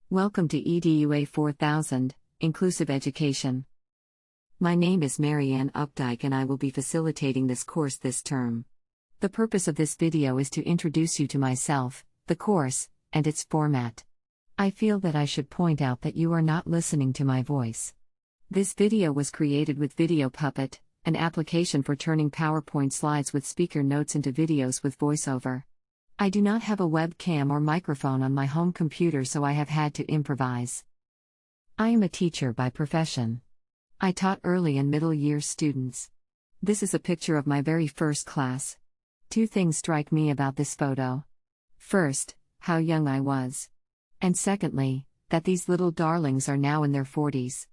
Welcome to EDUA 4000, Inclusive Education. My name is Marianne Updike and I will be facilitating this course this term. The purpose of this video is to introduce you to myself, the course, and its format. I feel that I should point out that you are not listening to my voice. This video was created with Video Puppet, an application for turning PowerPoint slides with speaker notes into videos with voiceover. I do not have a webcam or microphone on my home computer, so I have had to improvise. I am a teacher by profession. I taught early and middle year students. This is a picture of my very first class. Two things strike me about this photo. First, how young I was. And secondly, that these little darlings are now in their 40s.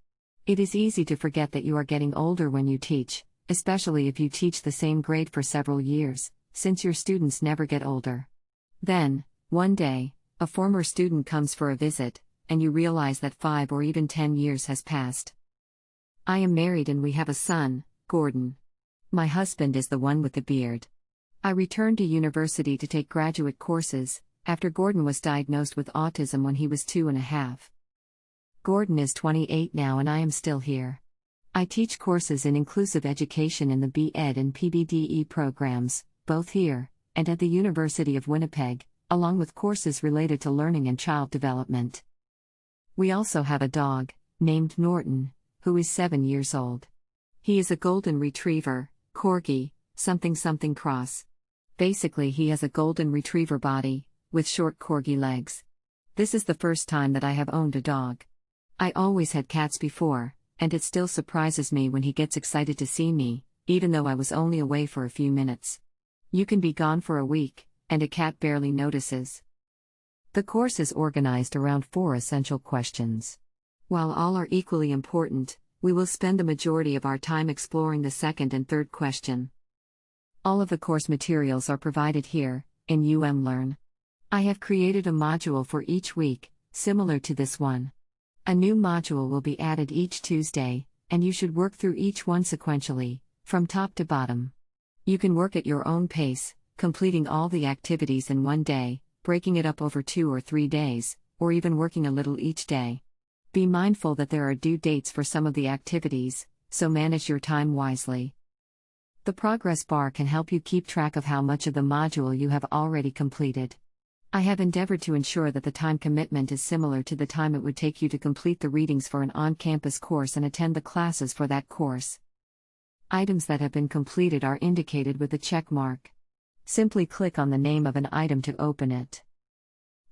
It is easy to forget that you are getting older when you teach, especially if you teach the same grade for several years, since your students never get older. Then, one day, a former student comes for a visit, and you realize that 5 or even 10 years has passed. I am married and we have a son, Gordon. My husband is the one with the beard. I returned to university to take graduate courses, after Gordon was diagnosed with autism when he was 2.5. Gordon is 28 now and I am still here. I teach courses in inclusive education in the B.Ed and PBDE programs, both here and at the University of Winnipeg, along with courses related to learning and child development. We also have a dog, named Norton, who is 7 years old. He is a golden retriever, corgi, something cross. Basically he has a golden retriever body, with short corgi legs. This is the first time that I have owned a dog. I always had cats before, and it still surprises me when he gets excited to see me, even though I was only away for a few minutes. You can be gone for a week, and a cat barely notices. The course is organized around 4 essential questions. While all are equally important, we will spend the majority of our time exploring the second and third question. All of the course materials are provided here, in UMlearn. I have created a module for each week, similar to this one. A new module will be added each Tuesday, and you should work through each one sequentially, from top to bottom. You can work at your own pace, completing all the activities in one day, breaking it up over 2 or 3 days, or even working a little each day. Be mindful that there are due dates for some of the activities, so manage your time wisely. The progress bar can help you keep track of how much of the module you have already completed. I have endeavored to ensure that the time commitment is similar to the time it would take you to complete the readings for an on-campus course and attend the classes for that course. Items that have been completed are indicated with a check mark. Simply click on the name of an item to open it.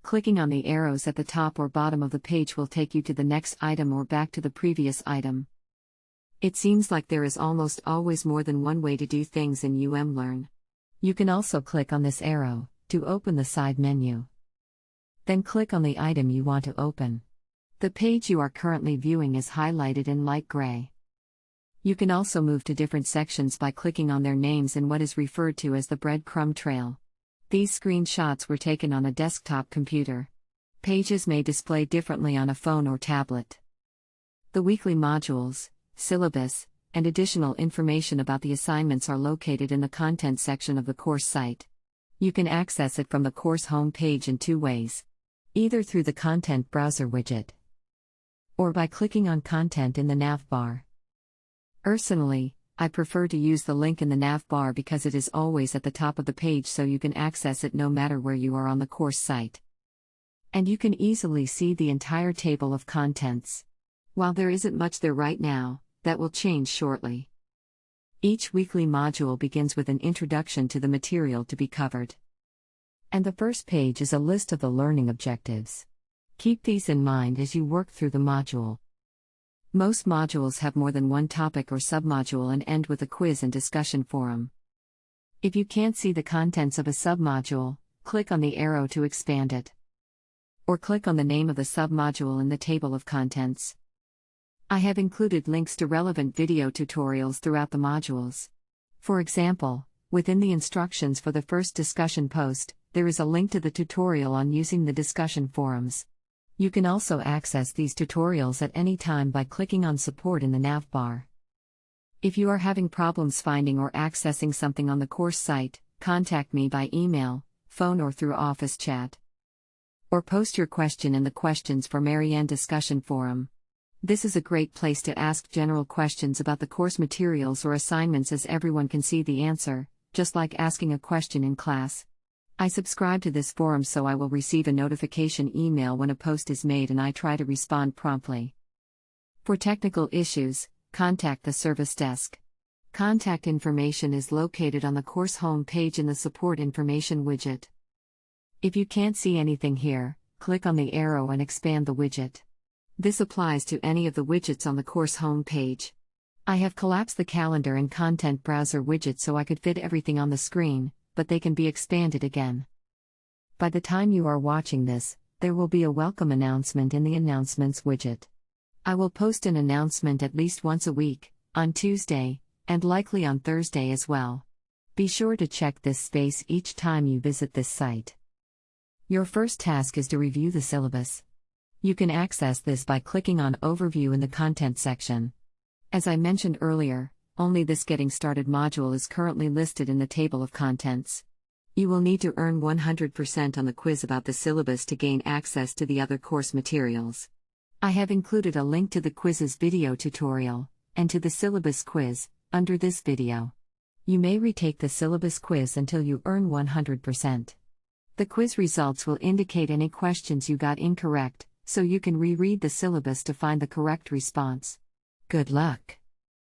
Clicking on the arrows at the top or bottom of the page will take you to the next item or back to the previous item. It seems like there is almost always more than one way to do things in UMlearn. You can also click on this arrow to open the side menu. Then click on the item you want to open. The page you are currently viewing is highlighted in light gray. You can also move to different sections by clicking on their names in what is referred to as the breadcrumb trail. These screenshots were taken on a desktop computer. Pages may display differently on a phone or tablet. The weekly modules, syllabus, and additional information about the assignments are located in the content section of the course site. You can access it from the course home page in 2 ways. Either through the Content Browser widget, or by clicking on Content in the nav bar. Personally, I prefer to use the link in the nav bar because it is always at the top of the page, so you can access it no matter where you are on the course site. And you can easily see the entire table of contents. While there isn't much there right now, that will change shortly. Each weekly module begins with an introduction to the material to be covered. And the first page is a list of the learning objectives. Keep these in mind as you work through the module. Most modules have more than one topic or submodule and end with a quiz and discussion forum. If you can't see the contents of a submodule, click on the arrow to expand it. Or click on the name of the submodule in the table of contents. I have included links to relevant video tutorials throughout the modules. For example, within the instructions for the first discussion post, there is a link to the tutorial on using the discussion forums. You can also access these tutorials at any time by clicking on Support in the nav bar. If you are having problems finding or accessing something on the course site, contact me by email, phone or through Office chat. Or post your question in the Questions for Marianne discussion forum. This is a great place to ask general questions about the course materials or assignments, as everyone can see the answer, just like asking a question in class. I subscribe to this forum so I will receive a notification email when a post is made, and I try to respond promptly. For technical issues, contact the service desk. Contact information is located on the course home page in the Support Information widget. If you can't see anything here, click on the arrow and expand the widget. This applies to any of the widgets on the course home page. I have collapsed the calendar and content browser widget so I could fit everything on the screen, but they can be expanded again. By the time you are watching this, there will be a welcome announcement in the Announcements widget. I will post an announcement at least once a week, on Tuesday, and likely on Thursday as well. Be sure to check this space each time you visit this site. Your first task is to review the syllabus. You can access this by clicking on Overview in the Content section. As I mentioned earlier, only this Getting Started module is currently listed in the table of contents. You will need to earn 100% on the quiz about the syllabus to gain access to the other course materials. I have included a link to the quiz's video tutorial, and to the syllabus quiz, under this video. You may retake the syllabus quiz until you earn 100%. The quiz results will indicate any questions you got incorrect, so you can reread the syllabus to find the correct response. Good luck!